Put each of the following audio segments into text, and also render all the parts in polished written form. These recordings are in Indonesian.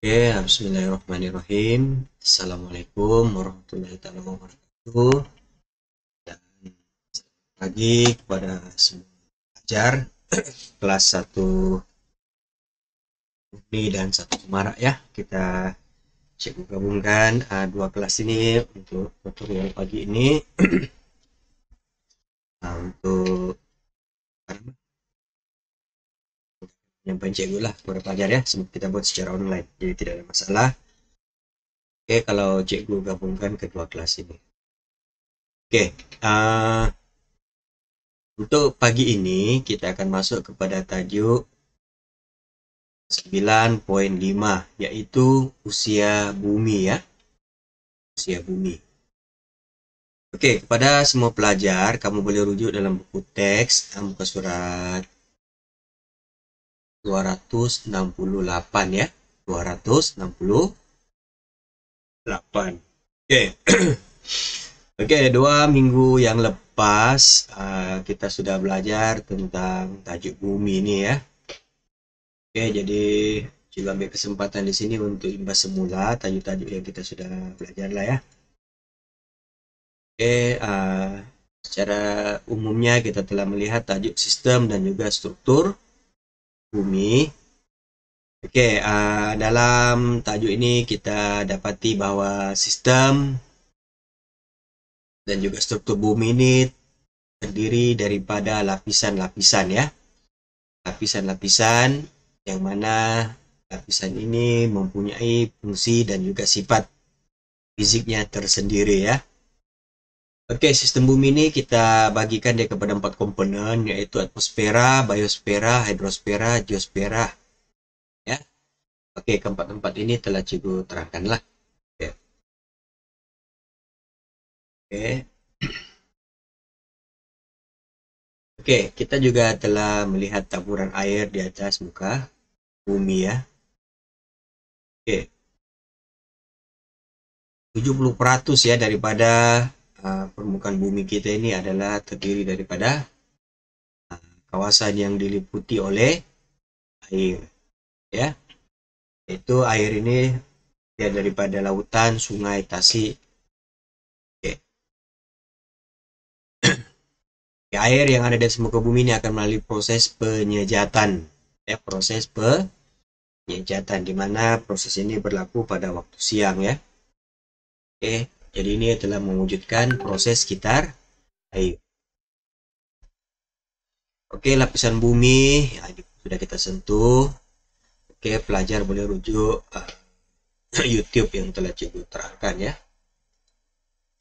Oke, bismillahirrahmanirrahim. Assalamualaikum warahmatullahi wabarakatuh. Dan selamat pagi kepada semua pelajar kelas 1 Murni dan 1 Semarak ya. Kita cikgu gabungkan dua kelas ini untuk tutorial pagi ini. Untuk penyampaian cikgu lah kepada pelajar ya. Semua kita buat secara online, jadi tidak ada masalah. Oke, kalau cikgu gabungkan kedua kelas ini. Oke, untuk pagi ini kita akan masuk kepada tajuk 9.5 yaitu usia bumi ya. Usia bumi. Oke, kepada semua pelajar, kamu boleh rujuk dalam buku teks muka surat 268 ya. 268. Oke. Oke, 2 minggu yang lepas kita sudah belajar tentang tajuk bumi ini ya. Oke, jadi juga ambil kesempatan di sini untuk imbas semula tajuk-tajuk yang kita sudah belajar lah ya. Oke, secara umumnya kita telah melihat tajuk sistem dan juga struktur bumi. Oke, dalam tajuk ini kita dapati bahwa sistem dan juga struktur bumi ini terdiri daripada lapisan-lapisan ya. Lapisan-lapisan yang mana lapisan ini mempunyai fungsi dan juga sifat fisiknya tersendiri ya. Oke, sistem bumi ini kita bagikan dia kepada 4 komponen, yaitu atmosfera, biosfera, hidrosfera, geosfera. Ya. Oke, keempat-empat ini telah cikgu terangkan lah. Oke. Oke. Oke, kita juga telah melihat taburan air di atas muka bumi ya. Oke. 70% ya daripada permukaan bumi kita ini adalah terdiri daripada kawasan yang diliputi oleh air ya. Itu air ini dia daripada lautan, sungai, tasik. Oke. Air yang ada di muka bumi ini akan melalui proses penyejatan ya, proses penyejatan di mana proses ini berlaku pada waktu siang ya. Oke, jadi ini telah mewujudkan proses sekitar air. Oke, lapisan bumi ya, sudah kita sentuh. Oke, pelajar boleh rujuk YouTube yang telah cikgu terangkan ya.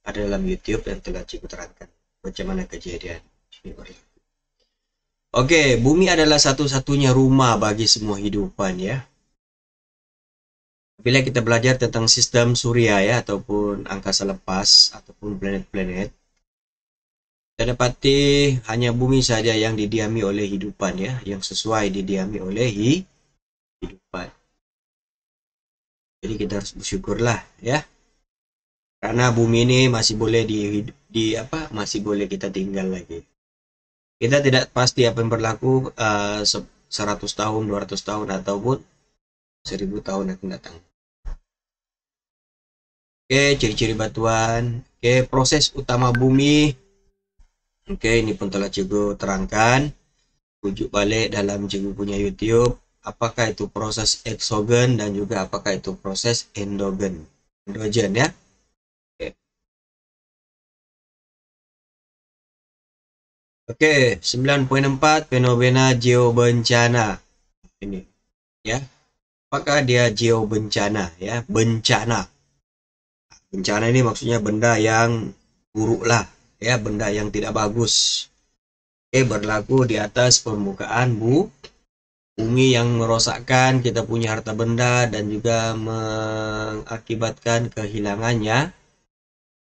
Ada dalam YouTube yang telah cikgu terangkan bagaimana kejadian ini berlaku. Oke, bumi adalah satu-satunya rumah bagi semua hidupan ya. Bila kita belajar tentang sistem surya ya, ataupun angkasa lepas, ataupun planet-planet, kita dapati hanya bumi saja yang didiami oleh hidupan ya, yang sesuai didiami oleh hidupan. Jadi kita harus bersyukurlah ya, karena bumi ini masih boleh masih boleh kita tinggal lagi. Kita tidak pasti apa yang berlaku 100 tahun, 200 tahun, ataupun 1000 tahun akan datang. Oke, ciri-ciri batuan. Oke, proses utama bumi. Oke, ini pun telah cikgu terangkan. Rujuk balik dalam cikgu punya YouTube. Apakah itu proses eksogen dan juga apakah itu proses endogen. Endogen ya. Oke, 9.4 fenomena geobencana. Ini ya. Apakah dia geobencana ya? Bencana. Bencana ini maksudnya benda yang buruk lah ya, benda yang tidak bagus. Oke, berlaku di atas permukaan bumi yang merosakkan kita punya harta benda dan juga mengakibatkan kehilangannya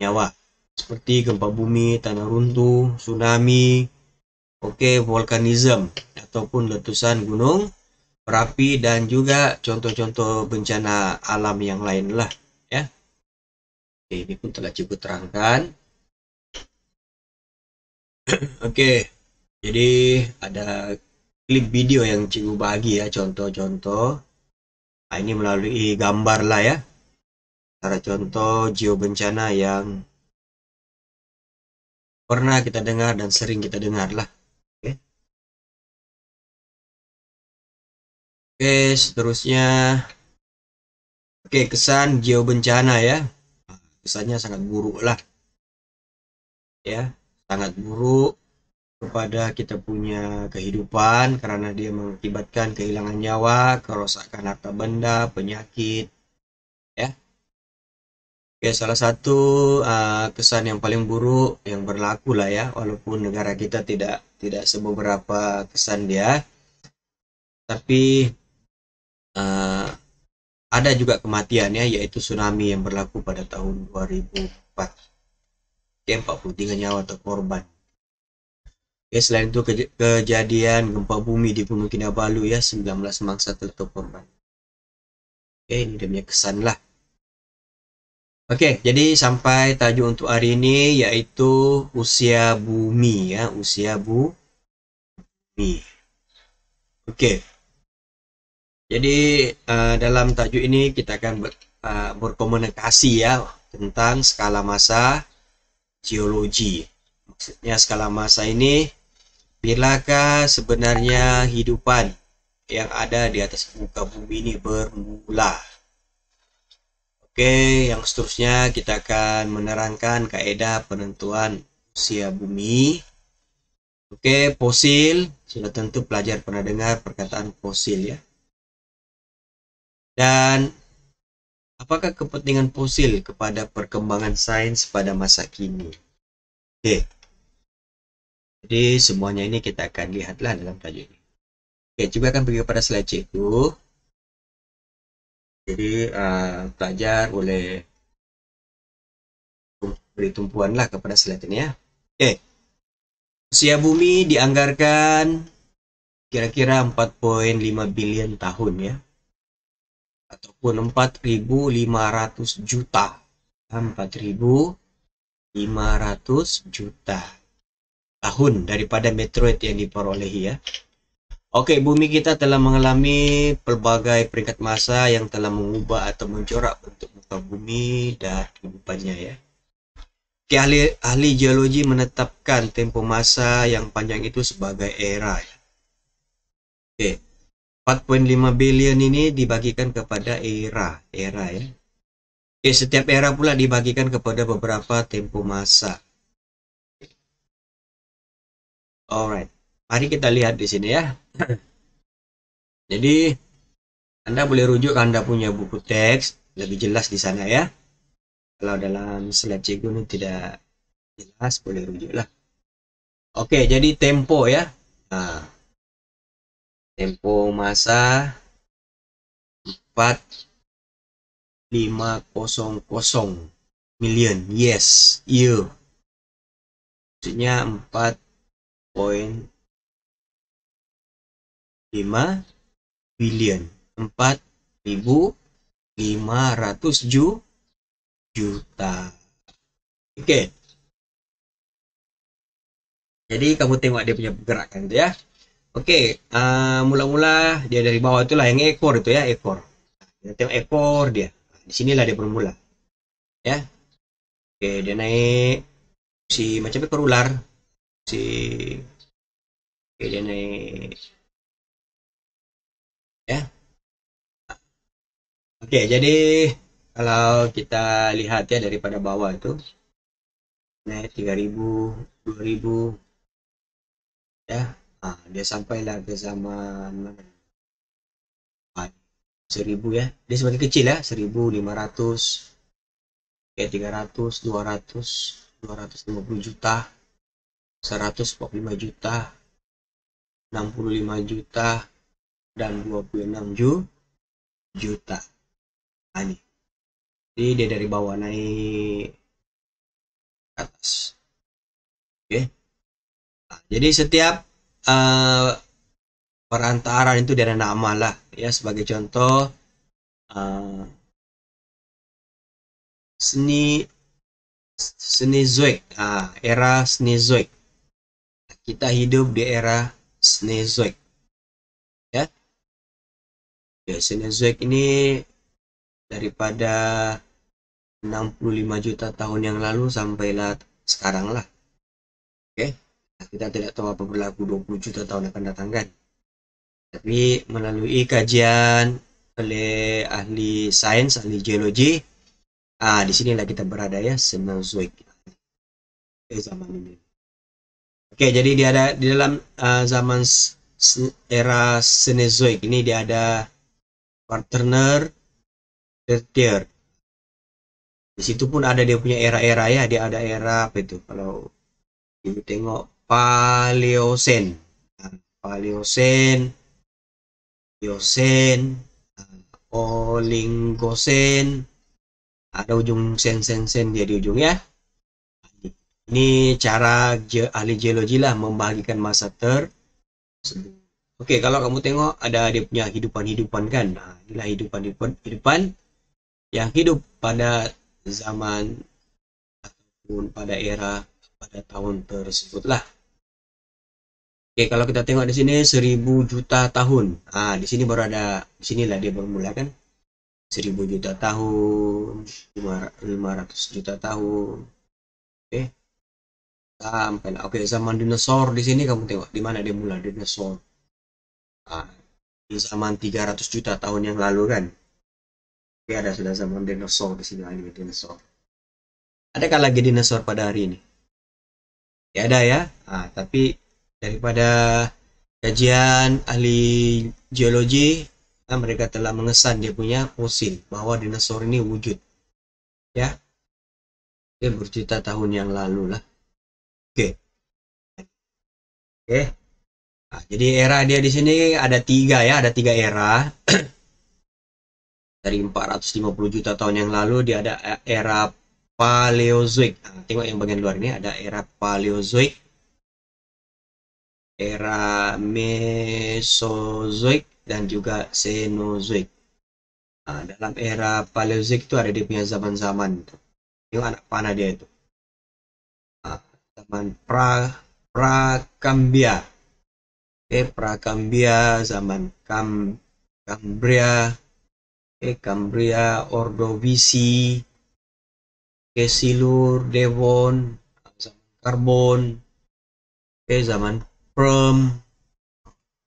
nyawa. Seperti gempa bumi, tanah runtuh, tsunami, oke, vulkanisme ataupun letusan gunung berapi dan juga contoh-contoh bencana alam yang lain lah ya. Oke, ini pun telah cikgu terangkan. Oke, jadi ada klip video yang cikgu bagi ya, contoh-contoh Nah, ini melalui gambar lah ya. Cara contoh geobencana yang pernah kita dengar dan sering kita dengar lah. Oke, Oke seterusnya. Oke, kesan geobencana ya. Kesannya sangat buruk lah ya. Sangat buruk kepada kita punya kehidupan karena dia mengakibatkan kehilangan nyawa, kerusakan harta benda, penyakit ya. Oke, salah satu kesan yang paling buruk yang berlaku lah ya, walaupun negara kita tidak seberapa kesan dia, tapi uh, ada juga kematian ya, yaitu tsunami yang berlaku pada tahun 2004. Oke, 43 nyawa terkorban. Oke, selain itu kejadian gempa bumi di Gunung Kinabalu ya, 19 mangsa terkorban. Oke, ini dia punya kesan lah. Oke, jadi sampai tajuk untuk hari ini yaitu usia bumi ya, usia bumi. Oke, jadi dalam tajuk ini kita akan berkomunikasi ya tentang skala masa geologi. Maksudnya skala masa ini, bilakah sebenarnya hidupan yang ada di atas muka bumi ini bermula? Oke, yang seterusnya kita akan menerangkan kaidah penentuan usia bumi. Oke, fosil, sudah tentu pelajar pernah dengar perkataan fosil ya. Dan apakah kepentingan fosil kepada perkembangan sains pada masa kini? Oke, jadi semuanya ini kita akan lihatlah dalam tajuk ini. Oke, coba akan pergi kepada slide C itu. Jadi pelajar boleh beri tumpuan lah kepada slide ini ya. Oke, usia bumi dianggarkan kira-kira 4,5 bilion tahun ya, ataupun 4.500 juta. 4.500 juta tahun daripada meteoroid yang diperolehi ya. Oke, bumi kita telah mengalami pelbagai peringkat masa yang telah mengubah atau mencorak bentuk muka bumi dan kehidupannya ya. Oke, ahli geologi menetapkan tempo masa yang panjang itu sebagai era ya. Oke, 4,5 billion ini dibagikan kepada era ya. Oke, setiap era pula dibagikan kepada beberapa tempo masa. Alright, mari kita lihat di sini ya. Jadi Anda boleh rujuk ke Anda punya buku teks, lebih jelas di sana ya. Kalau dalam slide cikgu ini tidak jelas, boleh rujuk lah. Oke, jadi tempo ya. Nah, tempo masa 4.500 million. Yes, year. Maksudnya 4,5 billion. 4.500 juta. Oke. Jadi kamu tengok dia punya pergerakan itu ya. Oke, mula-mula dia dari bawah itulah yang ekor itu ya, ekor. Kita tengok ekor dia. Di sinilah dia bermula. Ya. Oke, dia naik si macam ekor ular. Si Oke, dia naik ya. Oke, jadi kalau kita lihat ya daripada bawah itu naik 3.000, 2.000 ya. Dia sampailah ke zaman mana? 1.000 ya. Dia semakin kecil ya, 1.500, kayak 300, 200, 250 juta, 145 juta, 65 juta, dan 26 juta. Nah, ini. Jadi dia dari bawah naik ke atas. Oke. Nah, jadi setiap perantaran itu dia ada nama lah. Ya, sebagai contoh, Cenozoic, era Cenozoic. Kita hidup di era Cenozoic, ya. Ya, Cenozoic ini daripada 65 juta tahun yang lalu sampailah sekarang lah. Oke. Nah, kita tidak tahu apa berlaku 20 juta tahun akan datang kan. Tapi melalui kajian oleh ahli sains, ahli geologi, di sinilah kita berada ya, Cenozoic. Zaman ini. Oke, jadi dia ada di dalam zaman era Cenozoic ini dia ada Quaterner, Tertier. Di situ pun ada dia punya era-era ya, dia ada era apa itu? Kalau ibu tengok Paleosen, Paleosen, Eosen, Oligocene, ada ujung sen dia di ujung ya. Ini cara ahli geologi lah membagikan masa tersebut. Oke, kalau kamu tengok ada dia punya hidupan-hidupan kan. Nah, inilah hidupan yang hidup pada zaman ataupun pada era pada tahun tersebut lah. Oke, kalau kita tengok di sini 1000 juta tahun. Di sini baru ada, di sinilah dia bermula kan. 1000 juta tahun, 500 juta tahun. Oke. Sampai lah. Oke, zaman dinosaur di sini kamu tengok di mana dia mulai dinosaur. Di zaman 300 juta tahun yang lalu kan. Oke, ada sudah zaman dinosaur di sini lagi dinosaur. Adakah lagi dinosaur pada hari ini? Ya ada ya. Tapi daripada kajian ahli geologi, mereka telah mengesan dia punya fosil bahwa dinosaur ini wujud. Ya. Dia berjuta tahun yang lalu lah. Oke. Oke. Jadi era dia di sini ada 3 ya, ada 3 era. Dari 450 juta tahun yang lalu dia ada era Paleozoic. Tengok yang bagian luar ini ada era Paleozoic, era Mesozoic dan juga Cenozoic. Dalam era Paleozoic itu ada dia punya zaman-zaman. Tengok anak panah dia itu. Zaman Prakambia. Prakambia, zaman Cambria, Cambria, Ordovisi, Silur, Devon, zaman Karbon, zaman Perm,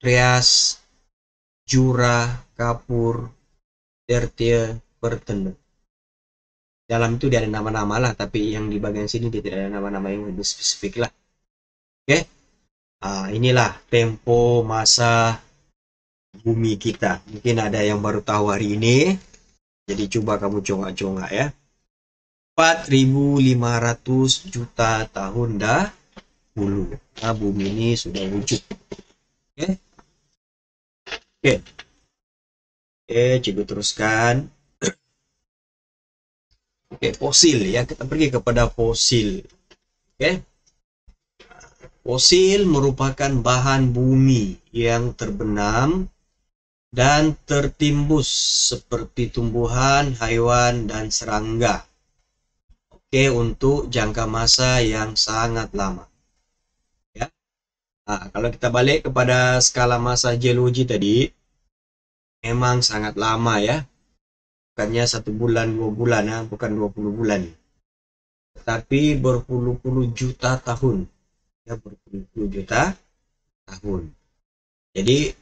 Trias, Jura, Kapur, Tertier, Pertenu. Dalam itu dia ada nama-nama lah, tapi yang di bagian sini dia tidak ada nama-nama yang lebih spesifik lah. Oke. Inilah tempo masa bumi kita. Mungkin ada yang baru tahu hari ini. Jadi coba kamu congak-congak ya. 4.500 juta tahun dahulu. Bumi ini sudah wujud. Oke. Oke, coba teruskan. Oke, fosil ya. Kita pergi kepada fosil. Oke. Fosil merupakan bahan bumi yang terbenam dan tertimbus seperti tumbuhan, haiwan, dan serangga. Oke, untuk jangka masa yang sangat lama. Ya. Kalau kita balik kepada skala masa geologi tadi, memang sangat lama ya. Bukannya 1 bulan, 2 bulan, bukan 20 bulan. Tetapi berpuluh-puluh juta tahun. Ya, berpuluh-puluh juta tahun. Jadi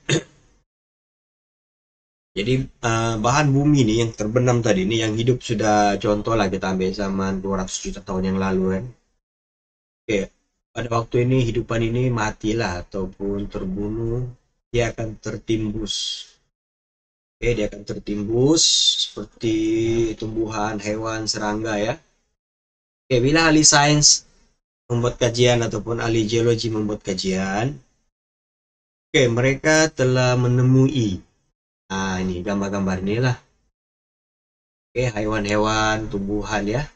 bahan bumi nih yang terbenam tadi ini yang hidup sudah, contoh lah kita ambil zaman 200 juta tahun yang lalu kan. Oke, pada waktu ini hidupan ini matilah ataupun terbunuh, dia akan tertimbus. Oke, dia akan tertimbus seperti tumbuhan, hewan, serangga ya. Oke, bila ahli sains membuat kajian ataupun ahli geologi membuat kajian, oke, mereka telah menemui, ini gambar-gambar inilah. Oke, hewan-hewan, tumbuhan ya.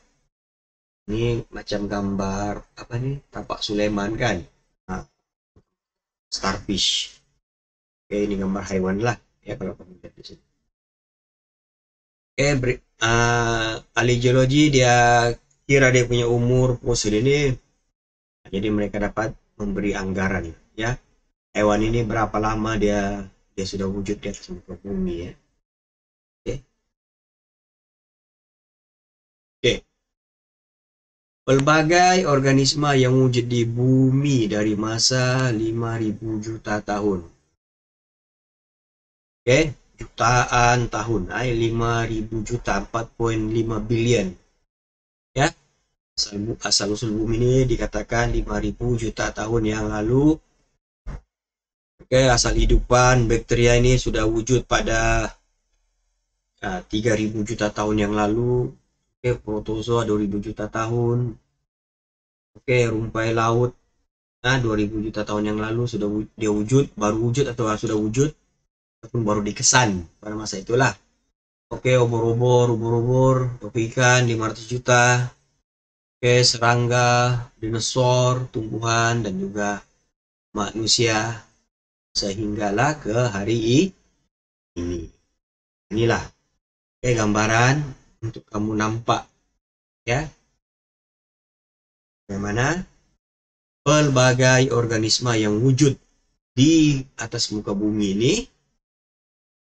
Ini macam gambar apa nih? Tapak Sulaiman kan? Starfish. Oke, ini gambar hewan lah ya kalau kamu lihat di sini. Oke, ahli geologi dia kira dia punya umur fosil ini, jadi mereka dapat memberi anggaran ya. Hewan ini berapa lama dia sudah wujud di atas muka bumi ya. Pelbagai organisme yang wujud di bumi dari masa 5.000 juta tahun. Oke, jutaan tahun. 5.000 juta, 4,5 billion. Ya, asal-usul bumi ini dikatakan 5.000 juta tahun yang lalu. Oke, asal hidupan bakteria ini sudah wujud pada 3.000 juta tahun yang lalu. Oke, protozoa 2.000 juta tahun. Oke, rumpai laut 2.000 juta tahun yang lalu sudah dia wujud, baru wujud atau sudah wujud, ataupun baru dikesan pada masa itulah. Oke, ubur-ubur, ikan 500 juta. Oke, serangga, dinosaur, tumbuhan, dan juga manusia. Sehinggalah ke hari ini. Inilah gambaran untuk kamu nampak ya, bagaimana pelbagai organisme yang wujud di atas muka bumi ini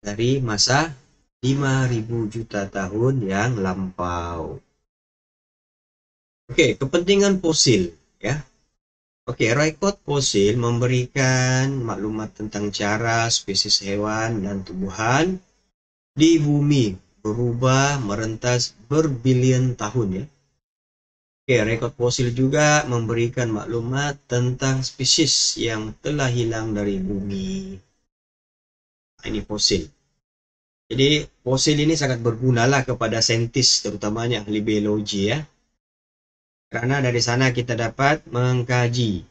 dari masa 5.000 juta tahun yang lampau. Oke, kepentingan fosil ya. Oke, rekod fosil memberikan maklumat tentang cara spesies hewan dan tumbuhan di bumi berubah merentas berbilion tahun ya. Oke, rekod fosil juga memberikan maklumat tentang spesies yang telah hilang dari bumi. Ini fosil. Jadi fosil ini sangat berguna lah kepada saintis, terutamanya ahli biologi ya. Karena dari sana kita dapat mengkaji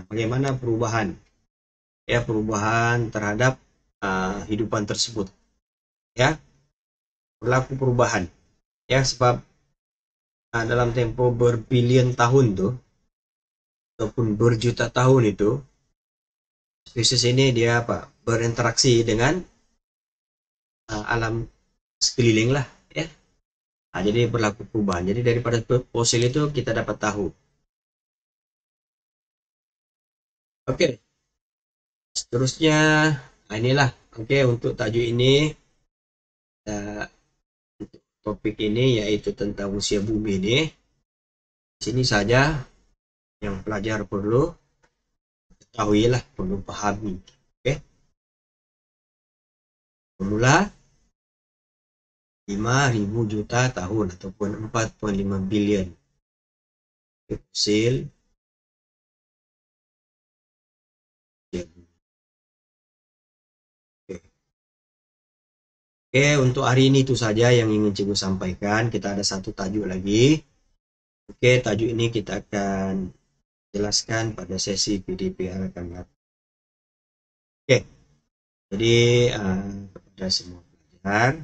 bagaimana perubahan terhadap hidupan tersebut ya, berlaku perubahan ya, sebab dalam tempo berbilion tahun tuh ataupun berjuta tahun itu spesies ini dia berinteraksi dengan alam sekeliling lah ya. Jadi berlaku perubahan. Jadi daripada fosil itu kita dapat tahu. Oke. Seterusnya inilah untuk tajuk ini untuk topik ini yaitu tentang usia bumi ini. Sini saja yang pelajar perlu ketahui lah, perlu pahami. Oke. Semula 5.000 juta tahun ataupun 4,5 billion fosil ya. Oke, untuk hari ini itu saja yang ingin cikgu sampaikan. Kita ada satu tajuk lagi. Oke, tajuk ini kita akan jelaskan pada sesi PDPR akan datang. Oke, jadi kepada semua pelajar,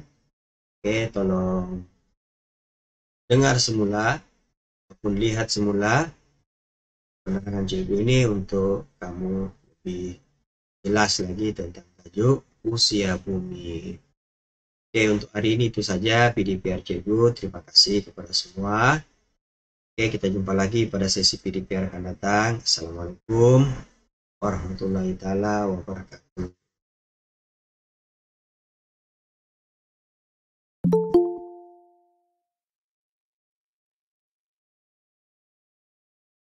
tolong dengar semula ataupun lihat semula penerangan cikgu ini untuk kamu lebih jelas lagi tentang tajuk usia bumi. Oke, untuk hari ini itu saja PDPR cikgu. Terima kasih kepada semua. Oke, kita jumpa lagi pada sesi PDPR akan datang. Assalamualaikum warahmatullahi wabarakatuh.